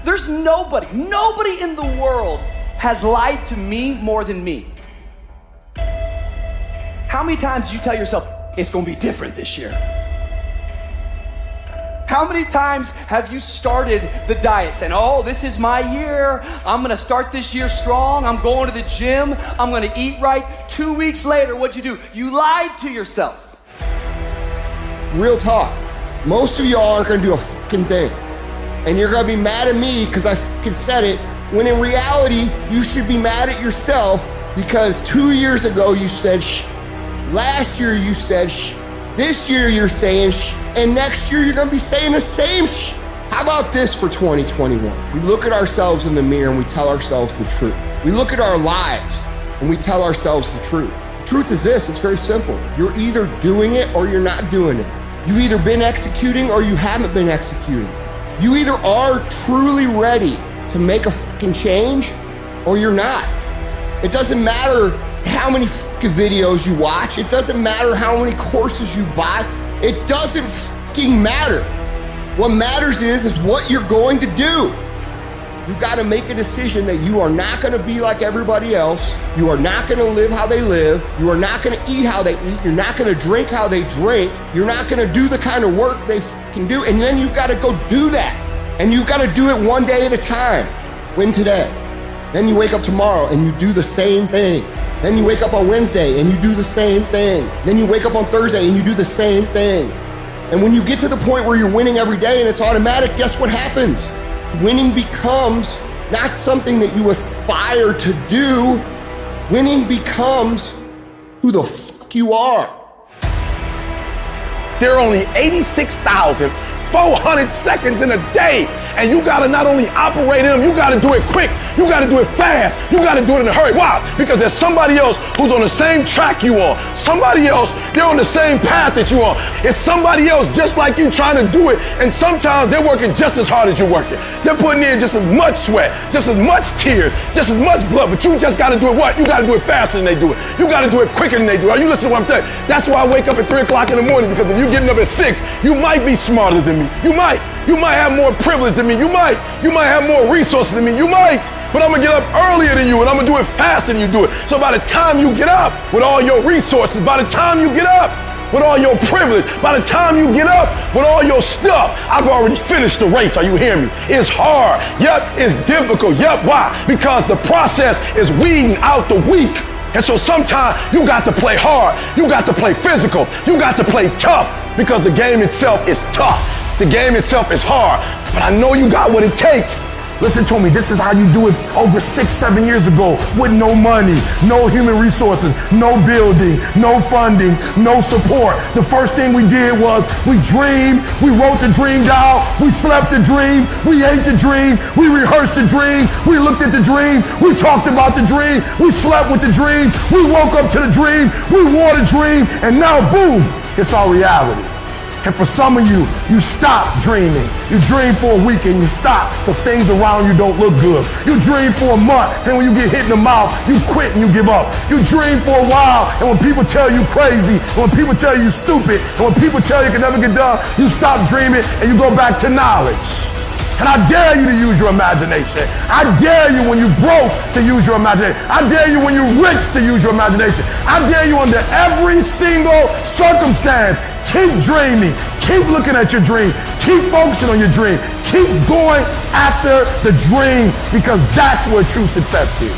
There's nobody in the world has lied to me more than me. How many times do you tell yourself, it's gonna be different this year? How many times have you started the diet saying, oh, this is my year. I'm gonna start this year strong. I'm going to the gym. I'm gonna eat right. 2 weeks later, what'd you do? You lied to yourself. Real talk. Most of y'all aren't gonna do a fucking thing. And you're gonna be mad at me because I fucking said it, when in reality, you should be mad at yourself because 2 years ago you said shh. Last year you said shh. This year you're saying shh, and next year you're gonna be saying the same shh. How about this for 2021? We look at ourselves in the mirror and we tell ourselves the truth. We look at our lives and we tell ourselves the truth. The truth is this, it's very simple. You're either doing it or you're not doing it. You've either been executing or you haven't been executing. You either are truly ready to make a fucking change or you're not. It doesn't matter how many fucking videos you watch. It doesn't matter how many courses you buy. It doesn't fucking matter. What matters is what you're going to do. You gotta make a decision that you are not gonna be like everybody else. You are not gonna live how they live. You are not gonna eat how they eat. You're not gonna drink how they drink. You're not gonna do the kind of work they fucking do. And then you gotta go do that. And you gotta do it one day at a time. Win today. Then you wake up tomorrow and you do the same thing. Then you wake up on Wednesday and you do the same thing. Then you wake up on Thursday and you do the same thing. And when you get to the point where you're winning every day and it's automatic, guess what happens? Winning becomes not something that you aspire to do. Winning becomes who the fuck you are. There are only 86,400 seconds in a day. And you gotta not only operate in them, you gotta do it quick. You gotta do it fast. You gotta do it in a hurry. Why? Because there's somebody else who's on the same track you are. Somebody else, they're on the same path that you are. It's somebody else just like you trying to do it. And sometimes they're working just as hard as you're working. They're putting in just as much sweat, just as much tears, just as much blood. But you just gotta do it what? You gotta do it faster than they do it. You gotta do it quicker than they do it. Are you listening to what I'm telling you? That's why I wake up at 3 o'clock in the morning, because if you're getting up at 6, you might be smarter than me. You might have more privilege than me. You might have more resources than me. You might. But I'm gonna get up earlier than you and I'm gonna do it faster than you do it. So by the time you get up with all your resources, by the time you get up with all your privilege, by the time you get up with all your stuff, I've already finished the race. Are you hearing me? It's hard. Yep, it's difficult. Yep, why? Because the process is weeding out the weak. And so sometimes you got to play hard. You got to play physical. You got to play tough because the game itself is tough. The game itself is hard. But I know you got what it takes. Listen to me, this is how you do it over 6-7 years ago with no money, no human resources, no building, no funding, no support. The first thing we did was we dreamed, we wrote the dream down, we slept the dream, we ate the dream, we rehearsed the dream, we looked at the dream, we talked about the dream, we slept with the dream, we woke up to the dream, we wore the dream, and now boom, it's our reality. And for some of you, you stop dreaming. You dream for a week and you stop because things around you don't look good. You dream for a month, and when you get hit in the mouth, you quit and you give up. You dream for a while, and when people tell you crazy, and when people tell you stupid, and when people tell you can never get done, you stop dreaming and you go back to knowledge. And I dare you to use your imagination. I dare you when you're broke to use your imagination. I dare you when you're rich to use your imagination. I dare you under every single circumstance. Keep dreaming. Keep looking at your dream. Keep focusing on your dream. Keep going after the dream because that's where true success is.